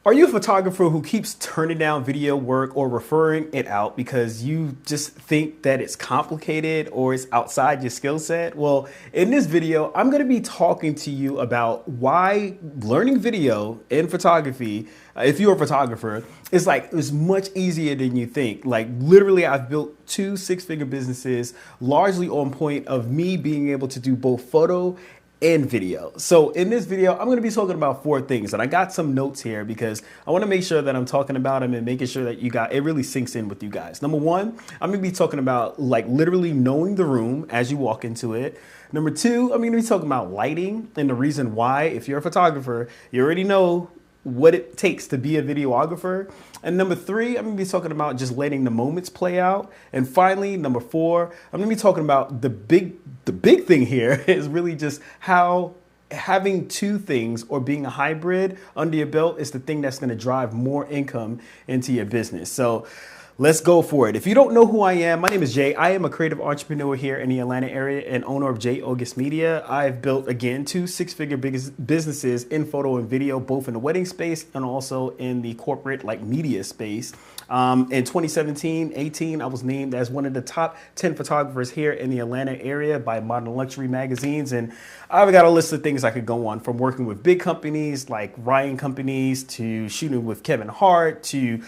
Are you a photographer who keeps turning down video work or referring it out because you just think that it's complicated or it's outside your skill set? Well, in this video, I'm going to be talking to you about why learning video and photography, if you're a photographer, it's much easier than you think. Like literally, I've built 2 six-figure businesses largely on point of me being able to do both photo and video. So in this video, I'm going to be talking about 4 things, and I got some notes here because I want to make sure that I'm talking about them and making sure that it really sinks in with you guys. Number 1, I'm going to be talking about like literally knowing the room as you walk into it. Number 2, I'm going to be talking about lighting and the reason why, if you're a photographer, you already know what it takes to be a videographer. And number 3, I'm going to be talking about just letting the moments play out. And finally, number 4, I'm going to be talking about the big thing here is really just how having 2 things or being a hybrid under your belt is the thing that's going to drive more income into your business. So let's go for it. If you don't know who I am, my name is Jay. I am a creative entrepreneur here in the Atlanta area and owner of J.August Media. I've built, again, 2 six-figure businesses in photo and video, both in the wedding space and also in the corporate like media space. In 2017-18, I was named as one of the top 10 photographers here in the Atlanta area by Modern Luxury magazines. And I've got a list of things I could go on, from working with big companies like Ryan companies to shooting with Kevin Hart to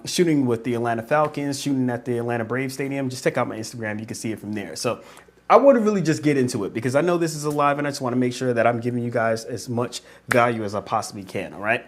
shooting with the Atlanta Falcons, shooting at the Atlanta Braves Stadium. Just check out my Instagram. You can see it from there. So I want to really just get into it because I know this is a live and I just want to make sure that I'm giving you guys as much value as I possibly can. All right.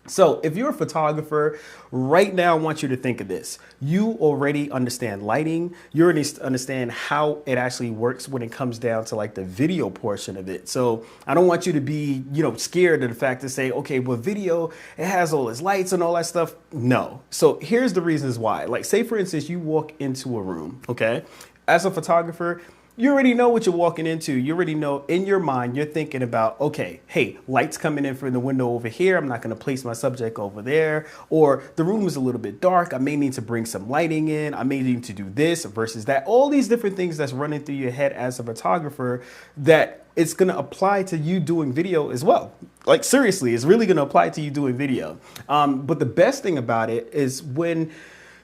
So if you're a photographer right now, I want you to think of this. You already understand lighting. You already understand how it actually works when it comes down to like the video portion of it. So I don't want you to be, scared of the fact to say, okay, well, video, it has all its lights and all that stuff. No. So here's the reasons why. Like, say, for instance, you walk into a room, okay? As a photographer, you already know what you're walking into. You already know in your mind, you're thinking about, okay, hey, lights coming in from the window over here. I'm not going to place my subject over there. Or the room is a little bit dark. I may need to bring some lighting in. I may need to do this versus that. All these different things that's running through your head as a photographer that it's going to apply to you doing video as well. Like seriously, it's really going to apply to you doing video. But the best thing about it is when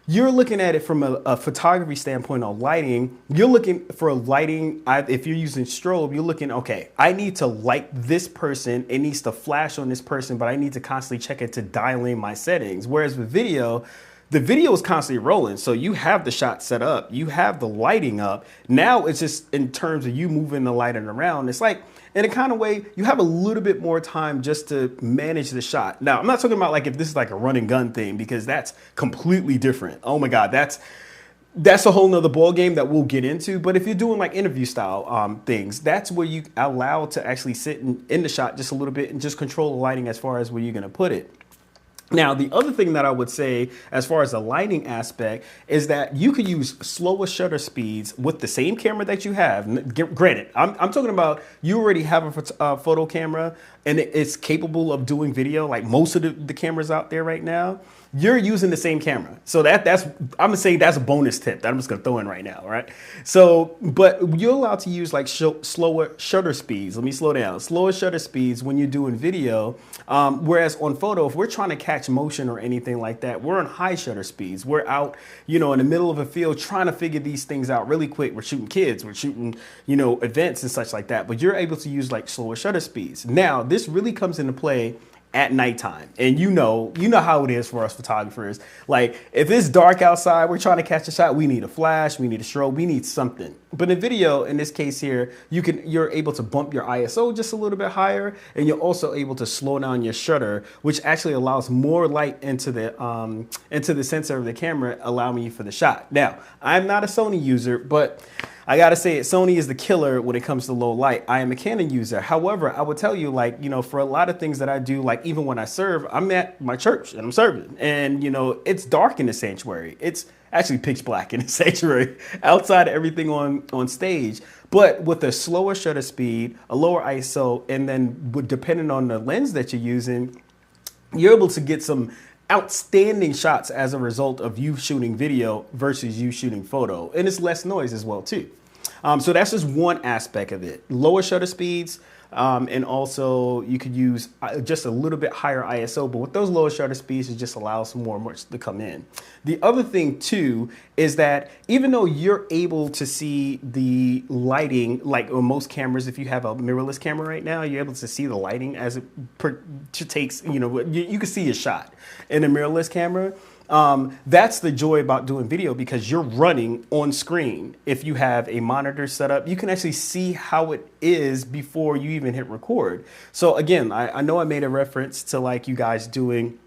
you're looking at it from a photography standpoint on lighting, you're looking for a lighting. If you're using strobe, you're looking, okay, I need to light this person. It needs to flash on this person, but I need to constantly check it to dial in my settings. Whereas with video, the video is constantly rolling. So you have the shot set up, you have the lighting up. Now it's just in terms of you moving the lighting around. It's like, in a kind of way, you have a little bit more time just to manage the shot. Now, I'm not talking about like if this is like a run and gun thing, because that's completely different. Oh my God, that's a whole nother ball game that we'll get into. But if you're doing like interview style things, that's where you allow to actually sit in the shot just a little bit and just control the lighting as far as where you're gonna put it. Now, the other thing that I would say as far as the lighting aspect is that you could use slower shutter speeds with the same camera that you have. Granted, I'm talking about you already have a photo camera and it's capable of doing video like most of the cameras out there right now. You're using the same camera. So I'm gonna say that's a bonus tip that I'm just gonna throw in right now, right? So, but you're allowed to use like slower shutter speeds. Let me slow down. Slower shutter speeds when you're doing video. Whereas on photo, if we're trying to catch motion or anything like that, we're on high shutter speeds. We're out, in the middle of a field trying to figure these things out really quick. We're shooting kids, we're shooting, events and such like that. But you're able to use like slower shutter speeds. Now, this really comes into play at nighttime. And you know how it is for us photographers. Like if it's dark outside, we're trying to catch a shot, we need a flash, we need a strobe, we need something. But in video, in this case here, you're able to bump your ISO just a little bit higher, and you're also able to slow down your shutter, which actually allows more light into the sensor of the camera, allowing you for the shot. Now, I'm not a Sony user, but I gotta say it, Sony is the killer when it comes to low light. I am a Canon user. However, I would tell you, like, for a lot of things that I do, like even when I serve, I'm at my church and I'm serving, and it's dark in the sanctuary. It's actually pitch black in the sanctuary outside of everything on stage. But with a slower shutter speed, a lower ISO, and then depending on the lens that you're using, you're able to get some outstanding shots as a result of you shooting video versus you shooting photo. And it's less noise as well too. So that's just one aspect of it. Lower shutter speeds, And also you could use just a little bit higher ISO, but with those lower shutter speeds, it just allows some more to come in. The other thing too is that even though you're able to see the lighting, like on most cameras, if you have a mirrorless camera right now, you're able to see the lighting as it takes, you can see a shot in a mirrorless camera. That's the joy about doing video, because you're running on screen. If you have a monitor set up, you can actually see how it is before you even hit record. So again, I know I made a reference to like you guys doing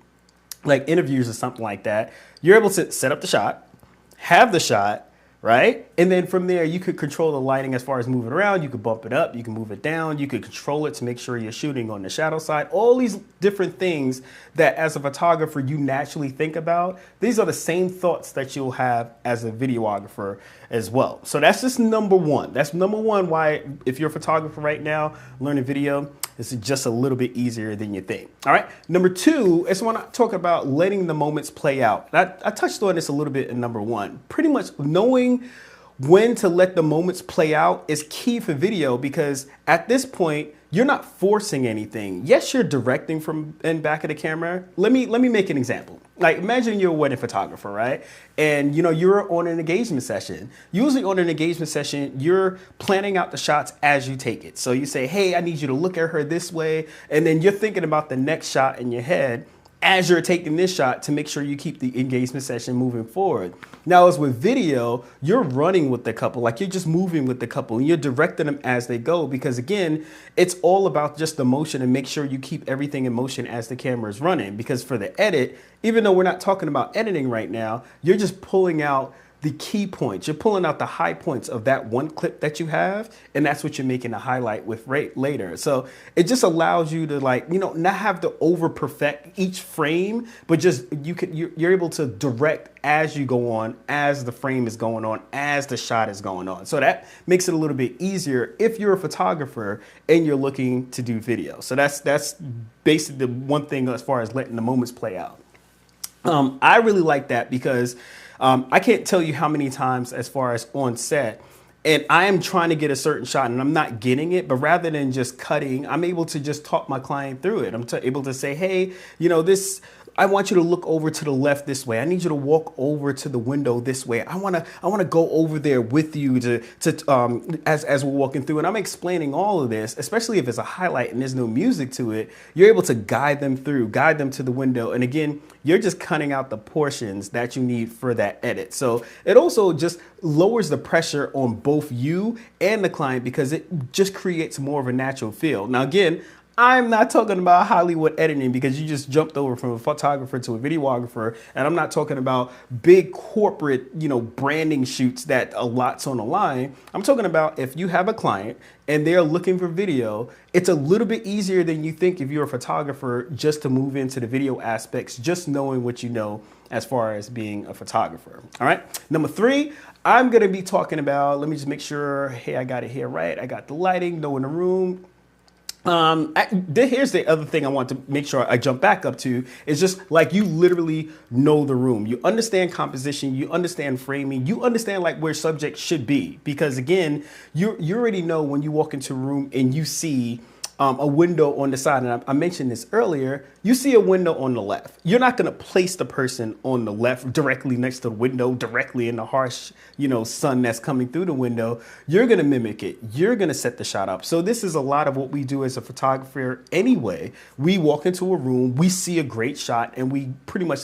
like interviews or something like that. You're able to set up the shot, have the shot, right? And then from there, you could control the lighting as far as moving around. You could bump it up, you can move it down, you could control it to make sure you're shooting on the shadow side. All these different things that as a photographer, you naturally think about. These are the same thoughts that you'll have as a videographer as well. So that's just number one. That's number one why, if you're a photographer right now, learning video, this is just a little bit easier than you think. All right. Number two is when I talk about letting the moments play out. I touched on this a little bit in number one. Pretty much knowing when to let the moments play out is key for video, because at this point, you're not forcing anything. Yes, you're directing from in back of the camera. Let me make an example. Like imagine you're a wedding photographer, right? And you're on an engagement session. Usually on an engagement session, you're planning out the shots as you take it. So you say, hey, I need you to look at her this way. And then you're thinking about the next shot in your head as you're taking this shot to make sure you keep the engagement session moving forward. Now, as with video, you're running with the couple, like you're just moving with the couple and you're directing them as they go, because again, it's all about just the motion and make sure you keep everything in motion as the camera is running. Because for the edit, even though we're not talking about editing right now, you're just pulling out the key points. You're pulling out the high points of that one clip that you have, and that's what you're making a highlight with later. So it just allows you to not have to over perfect each frame, but just you're able to direct as you go on, as the frame is going on, as the shot is going on. So that makes it a little bit easier if you're a photographer and you're looking to do video. So that's basically the one thing as far as letting the moments play out. I really like that because I can't tell you how many times as far as on set, and I am trying to get a certain shot and I'm not getting it, but rather than just cutting, I'm able to just talk my client through it. I'm able to say, hey, I want you to look over to the left this way. I need you to walk over to the window this way. I want to go over there with you as we're walking through. And I'm explaining all of this, especially if it's a highlight and there's no music to it. You're able to guide them to the window. And again, you're just cutting out the portions that you need for that edit. So it also just lowers the pressure on both you and the client, because it just creates more of a natural feel. Now, again, I'm not talking about Hollywood editing, because you just jumped over from a photographer to a videographer. And I'm not talking about big corporate, branding shoots that a lot's on the line. I'm talking about if you have a client and they're looking for video, it's a little bit easier than you think if you're a photographer just to move into the video aspects, just knowing what you know as far as being a photographer. All right. Number three, I'm going to be talking about, let me just make sure, hey, I got it here right. I got the lighting, knowing the room. Here's the other thing I want to make sure I jump back up to is just like you literally know the room. You understand composition, you understand framing, you understand like where subject should be, because again, you already know when you walk into a room and you see a window on the side, and I mentioned this earlier, you see a window on the left. You're not going to place the person on the left directly next to the window, directly in the harsh, sun that's coming through the window. You're going to mimic it. You're going to set the shot up. So this is a lot of what we do as a photographer anyway. We walk into a room, we see a great shot, and we pretty much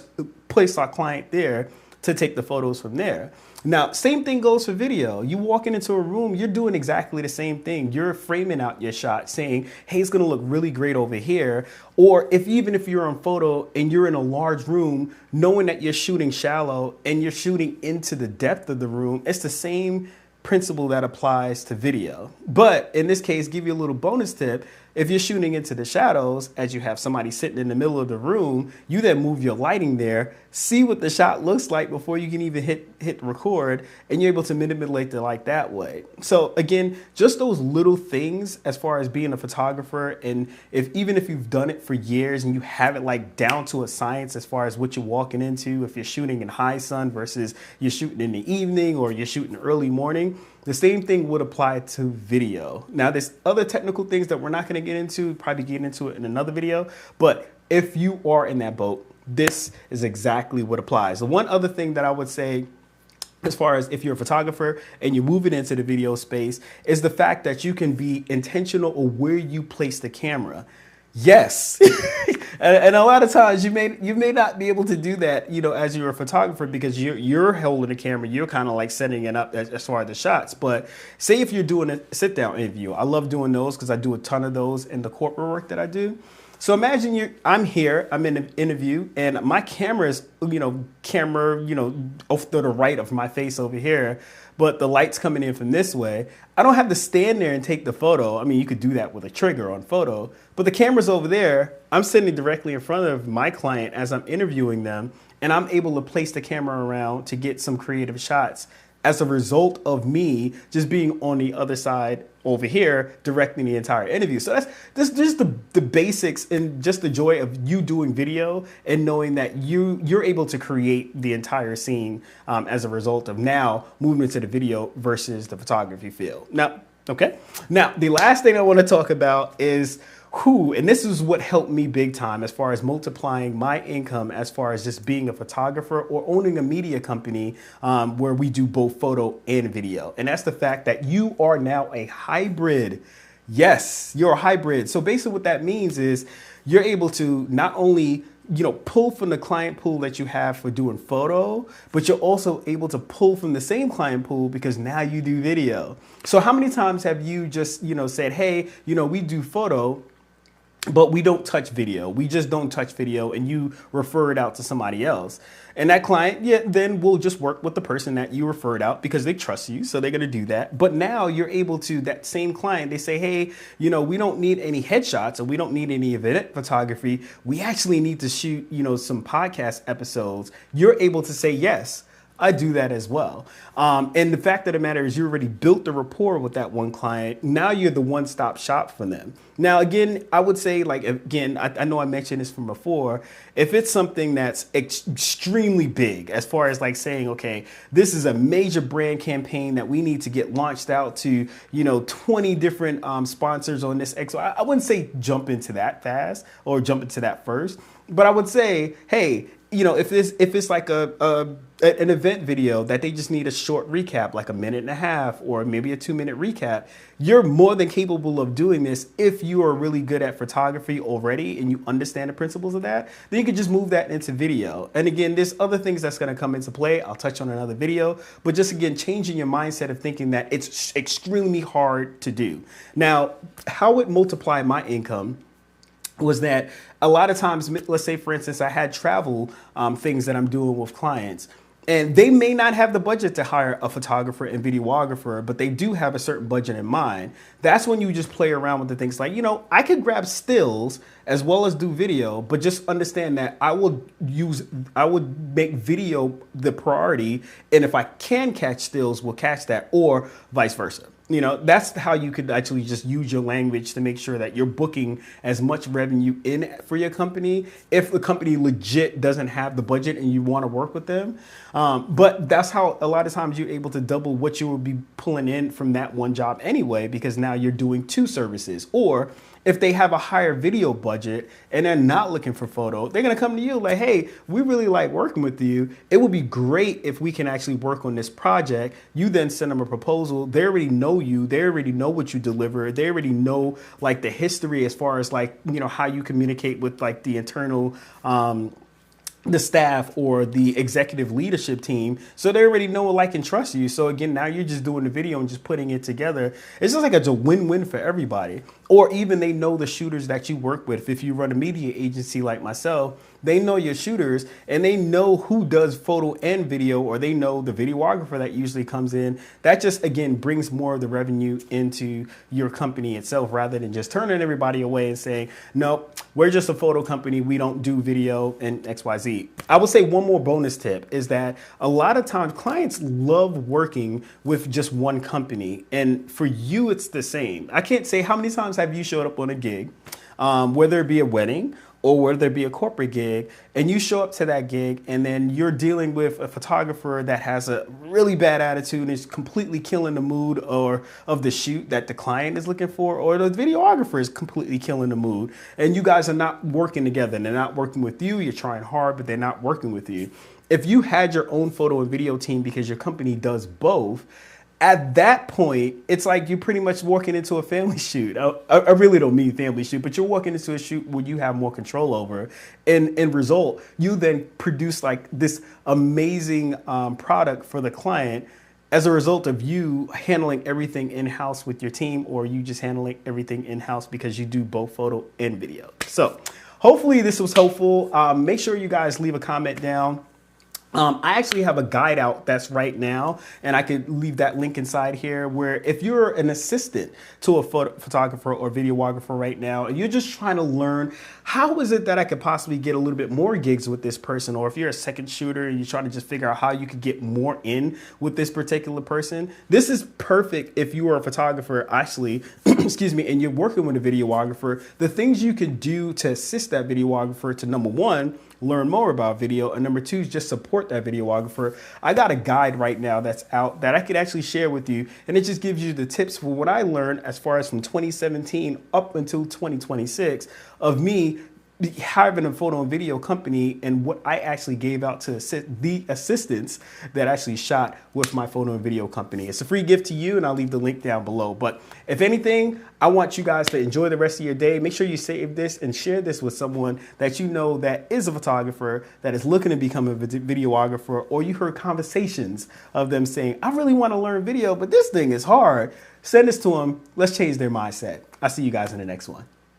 place our client there to take the photos from there. Now, same thing goes for video. You walking into a room, you're doing exactly the same thing. You're framing out your shot saying, hey, it's going to look really great over here. Or even if you're on photo and you're in a large room, knowing that you're shooting shallow and you're shooting into the depth of the room, it's the same principle that applies to video. But in this case, give you a little bonus tip. If you're shooting into the shadows, as you have somebody sitting in the middle of the room, you then move your lighting there, see what the shot looks like before you can even hit record, and you're able to manipulate the light that way. So again, just those little things as far as being a photographer, and even if you've done it for years and you have it like down to a science as far as what you're walking into, if you're shooting in high sun versus you're shooting in the evening or you're shooting early morning, The same thing would apply to video. Now, there's other technical things that we're not going to get into, probably get into it in another video. But if you are in that boat, this is exactly what applies. The one other thing that I would say, as far as if you're a photographer and you're moving into the video space, is the fact that you can be intentional on where you place the camera. Yes. And a lot of times you may not be able to do that, as you're a photographer, because you're holding the camera, you're kind of like setting it up as far as the shots. But say if you're doing a sit down interview, I love doing those because I do a ton of those in the corporate work that I do. So imagine I'm here, I'm in an interview, and my camera is, off to the right of my face over here, but the light's coming in from this way. I don't have to stand there and take the photo. I mean, you could do that with a trigger on photo, but the camera's over there. I'm sitting directly in front of my client as I'm interviewing them, and I'm able to place the camera around to get some creative shots as a result of me just being on the other side over here directing the entire interview. So that's just the basics and just the joy of you doing video and knowing that you're able to create the entire scene as a result of now moving into the video versus the photography field. Now, the last thing I want to talk about is and this is what helped me big time as far as multiplying my income, as far as just being a photographer or owning a media company where we do both photo and video. And that's the fact that you are now a hybrid. Yes, you're a hybrid. So basically what that means is you're able to not only pull from the client pool that you have for doing photo, but you're also able to pull from the same client pool because now you do video. So how many times have you just, said, hey, we do photo, but we don't touch video. We just don't touch video, and you refer it out to somebody else. And that client, then will just work with the person that you referred out because they trust you, so they're going to do that. But now you're able to, that same client, they say, hey, we don't need any headshots and we don't need any event photography. We actually need to shoot, some podcast episodes. You're able to say yes. I do that as well. And the fact of the matter is you already built the rapport with that one client. Now you're the one-stop shop for them. Now, again, I would say, I know I mentioned this from before. If it's something that's extremely big, as far as saying, okay, this is a major brand campaign that we need to get launched out to, 20 different sponsors on this. I wouldn't say jump into that fast or jump into that first, but I would say, hey, if it's like an event video that they just need a short recap, like a minute and a half or maybe a 2-minute recap, you're more than capable of doing this if you are really good at photography already and you understand the principles of that. Then you can just move that into video. And again, there's other things that's going to come into play. I'll touch on another video, but just again, changing your mindset of thinking that it's extremely hard to do. Now, how it multiplied my income was that a lot of times, let's say, for instance, I had travel things that I'm doing with clients. And they may not have the budget to hire a photographer and videographer, but they do have a certain budget in mind. That's when you just play around with the things like, I could grab stills as well as do video, but just understand that I would make video the priority. And if I can catch stills, we'll catch that, or vice versa. That's how you could actually just use your language to make sure that you're booking as much revenue in for your company if the company legit doesn't have the budget and you want to work with them. But that's how a lot of times you're able to double what you will be pulling in from that one job anyway, because now you're doing 2 services. Or if they have a higher video budget and they're not looking for photo, they're going to come to you like, hey, we really like working with you. It would be great if we can actually work on this project. You then send them a proposal. They already know you. They already know what you deliver. They already know the history as far as how you communicate with the internal the staff or the executive leadership team. So they already know, like, and trust you. So again, now you're just doing the video and just putting it together. It's just it's a win-win for everybody. Or even they know the shooters that you work with. If you run a media agency like myself, they know your shooters and they know who does photo and video, or they know the videographer that usually comes in. That just, again, brings more of the revenue into your company itself, rather than just turning everybody away and saying, nope, we're just a photo company. We don't do video and XYZ. I would say one more bonus tip is that a lot of times clients love working with just one company. And for you, it's the same. I can't say how many times have you showed up on a gig, whether it be a wedding or whether it be a corporate gig, and you show up to that gig and then you're dealing with a photographer that has a really bad attitude and is completely killing the mood or of the shoot that the client is looking for, or the videographer is completely killing the mood, and you guys are not working together and they're not working with you, you're trying hard, but they're not working with you. If you had your own photo and video team because your company does both, at that point, it's like you're pretty much walking into a family shoot. I really don't mean family shoot, but you're walking into a shoot where you have more control over. And in result, you then produce like this amazing product for the client as a result of you handling everything in-house with your team, or you just handling everything in-house because you do both photo and video. So hopefully this was helpful. Make sure you guys leave a comment down. I actually have a guide out that's right now, and I could leave that link inside here, where if you're an assistant to a photographer or videographer right now, and you're just trying to learn how is it that I could possibly get a little bit more gigs with this person, or if you're a second shooter and you're trying to just figure out how you could get more in with this particular person, this is perfect if you are a photographer, actually, excuse me, and you're working with a videographer. The things you can do to assist that videographer to, number one, learn more about video, and number two is just support that videographer. I got a guide right now that's out that I could actually share with you, and it just gives you the tips for what I learned as far as from 2017 up until 2026 of me having a photo and video company, and what I actually gave out to the assistants that actually shot with my photo and video company. It's a free gift to you, and I'll leave the link down below. But if anything, I want you guys to enjoy the rest of your day. Make sure you save this and share this with someone that you know that is a photographer, that is looking to become a videographer, or you heard conversations of them saying, I really want to learn video, but this thing is hard. Send this to them. Let's change their mindset. I'll see you guys in the next one.